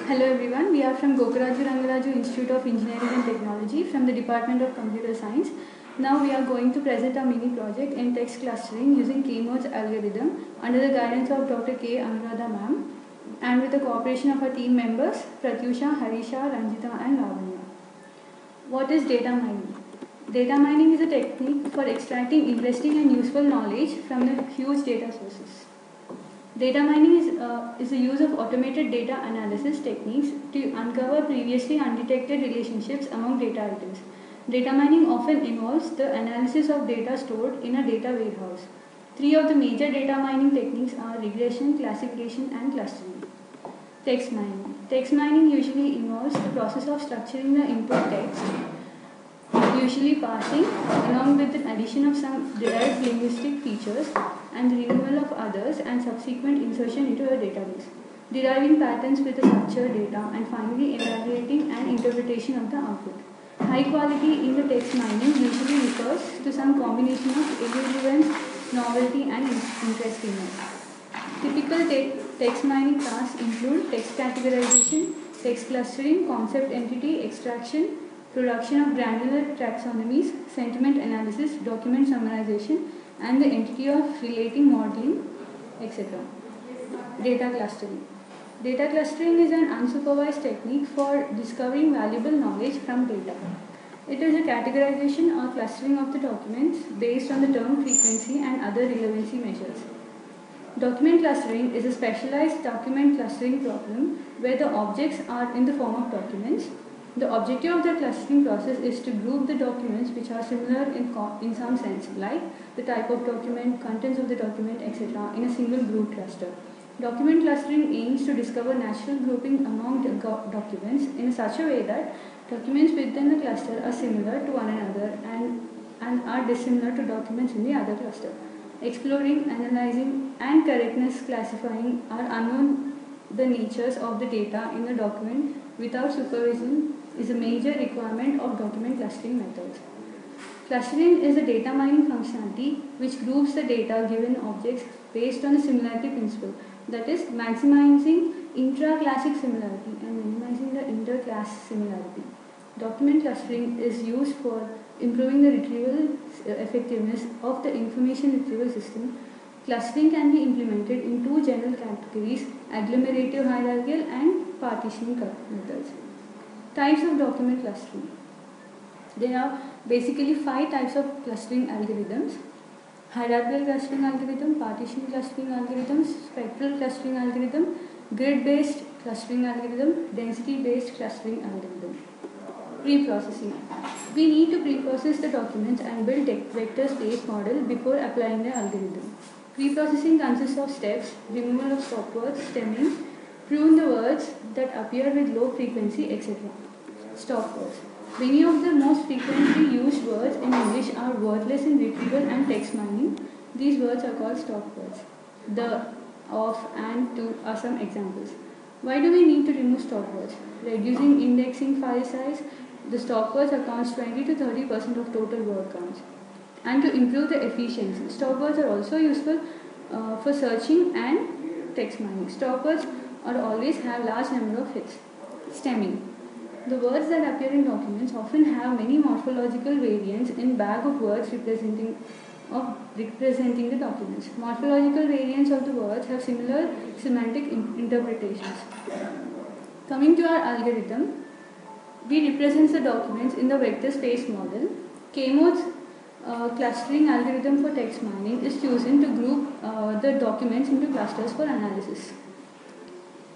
Hello everyone, we are from Gokaraju Rangaraju Institute of Engineering and Technology from the Department of Computer Science. Now we are going to present our mini project in text clustering using Kmodes algorithm under the guidance of Dr. K. Anuradha ma'am and with the cooperation of our team members Pratyusha, Harisha, Ranjita and Lavanya. What is data mining? Data mining is a technique for extracting interesting and useful knowledge from the huge data sources. Data mining is the use of automated data analysis techniques to uncover previously undetected relationships among data items. Data mining often involves the analysis of data stored in a data warehouse. Three of the major data mining techniques are regression, classification, and clustering. Text mining. Text mining usually involves the process of structuring the input text, usually parsing along with the addition of some derived linguistic features and the removal of others and subsequent insertion into a database, deriving patterns with the structured data and finally evaluating an interpretation of the output. High quality in the text mining usually refers to some combination of irrelevance, novelty and interestingness. Typical text mining tasks include text categorization, text clustering, concept entity extraction, production of granular taxonomies, sentiment analysis, document summarization, and the entity of relating modeling, etc. Data clustering. Data clustering is an unsupervised technique for discovering valuable knowledge from data. It is a categorization or clustering of the documents based on the term frequency and other relevancy measures. Document clustering is a specialized document clustering problem where the objects are in the form of documents. The objective of the clustering process is to group the documents which are similar in some sense, like the type of document, contents of the document, etc. in a single group cluster. Document clustering aims to discover natural grouping among the documents in such a way that documents within the cluster are similar to one another and are dissimilar to documents in the other cluster. Exploring, analyzing, and correctness classifying are unknown the natures of the data in the document without supervision is a major requirement of document clustering methods. Clustering is a data mining functionality which groups the data given objects based on a similarity principle, that is, maximizing intra-classic similarity and minimizing the inter-class similarity. Document clustering is used for improving the retrieval effectiveness of the information retrieval system. Clustering can be implemented in two general categories: agglomerative hierarchical and partitioning methods. Types of document clustering. There are basically 5 types of clustering algorithms: hierarchical clustering algorithm, partition clustering algorithm, spectral clustering algorithm, grid-based clustering algorithm, density-based clustering algorithm. Pre-processing. We need to pre-process the documents and build vector space model before applying the algorithm. Pre-processing consists of steps: removal of stop words, stemming, prune the words that appear with low frequency, etc. Stop words. Many of the most frequently used words in English are wordless in retrieval and text mining. These words are called stop words. The, of, and, to are some examples. Why do we need to remove stop words? Reducing indexing file size. The stop words accounts 20 to 30% of total word counts. And to improve the efficiency. Stop words are also useful for searching and text mining. Stop words always have large number of hits. Stemming. The words that appear in documents often have many morphological variants in bag of words representing the documents. Morphological variants of the words have similar semantic interpretations. Coming to our algorithm, we represent the documents in the vector space model. Kmodes clustering algorithm for text mining is chosen to group the documents into clusters for analysis.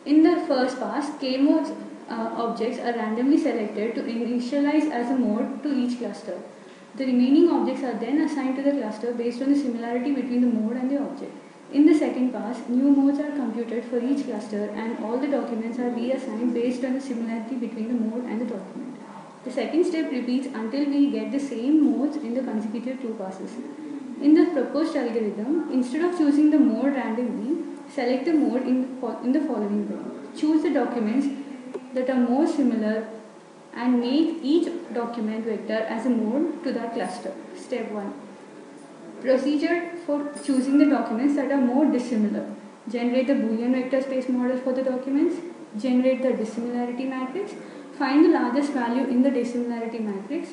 In the first pass, Kmodes objects are randomly selected to initialize as a mode to each cluster. The remaining objects are then assigned to the cluster based on the similarity between the mode and the object. In the second pass, new modes are computed for each cluster and all the documents are reassigned based on the similarity between the mode and the document. The second step repeats until we get the same modes in the consecutive 2 passes. In the proposed algorithm, instead of choosing the mode randomly, select the mode in the following way. Choose the documents that are more similar and make each document vector as a mode to that cluster. Step 1. Procedure for choosing the documents that are more dissimilar. Generate the Boolean vector space model for the documents. generate the dissimilarity matrix, find the largest value in the dissimilarity matrix,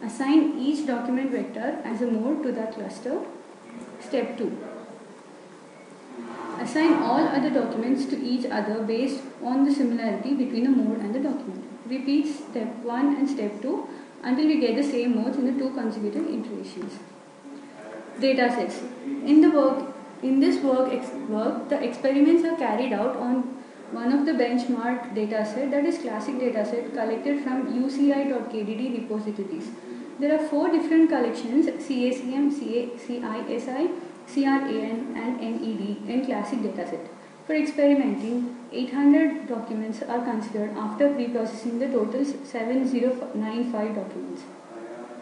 assign each document vector as a mode to that cluster. Step 2. Assign all other documents to each other based on the similarity between the mode and the document. Repeat step 1 and step 2 until you get the same modes in the 2 consecutive iterations. Datasets. In this work, the experiments are carried out on one of the benchmark dataset, that is classic dataset collected from UCI.kdd repositories. There are 4 different collections: CACM, CISI, CRAN and NED in classic dataset. For experimenting, 800 documents are considered after pre-processing the total 7095 documents.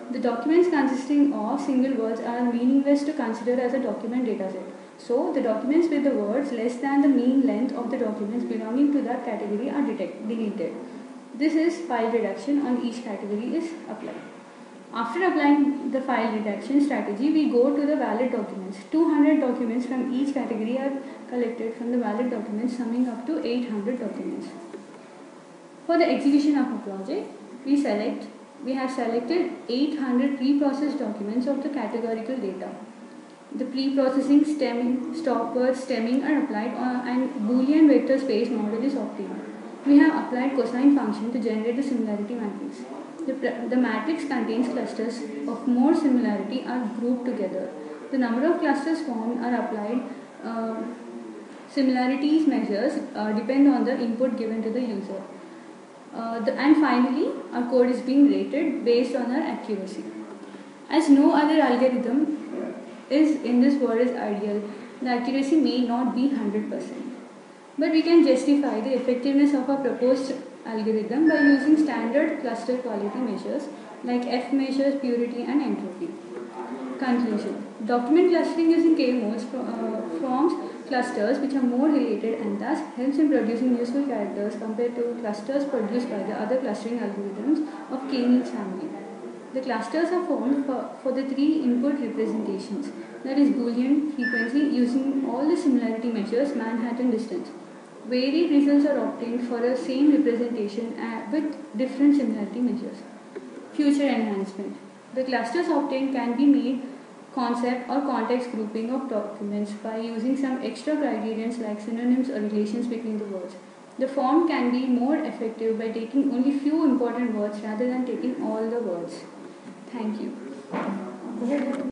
The documents consisting of single words are meaningless to consider as a document dataset. So, the documents with the words less than the mean length of the documents belonging to that category are deleted. This is file reduction on each category is applied. After applying the file reduction strategy, we go to the valid documents. 200 documents from each category are collected from the valid documents, summing up to 800 documents. For the execution of a project, we have selected 800 pre-processed documents of the categorical data. The pre-processing, stemming, stop words, stemming are applied and Boolean vector space model is obtained. We have applied cosine function to generate the similarity matrix. The matrix contains clusters of more similarity are grouped together. The number of clusters formed are applied. Similarities measures depend on the input given to the user. And finally, our code is being rated based on our accuracy. As no other algorithm is in this world is ideal, the accuracy may not be 100%. But we can justify the effectiveness of a proposed algorithm by using standard cluster quality measures like F measures, purity and entropy. Conclusion. Document clustering using Kmodes forms clusters which are more related and thus helps in producing useful characters compared to clusters produced by the other clustering algorithms of K-means family. The clusters are formed for the 3 input representations, that is Boolean, frequency, using all the similarity measures, Manhattan distance. Varied results are obtained for a same representation with different similarity measures. Future enhancement. The clusters obtained can be made concept or context grouping of documents by using some extra criterions like synonyms or relations between the words. The form can be more effective by taking only few important words rather than taking all the words. Thank you.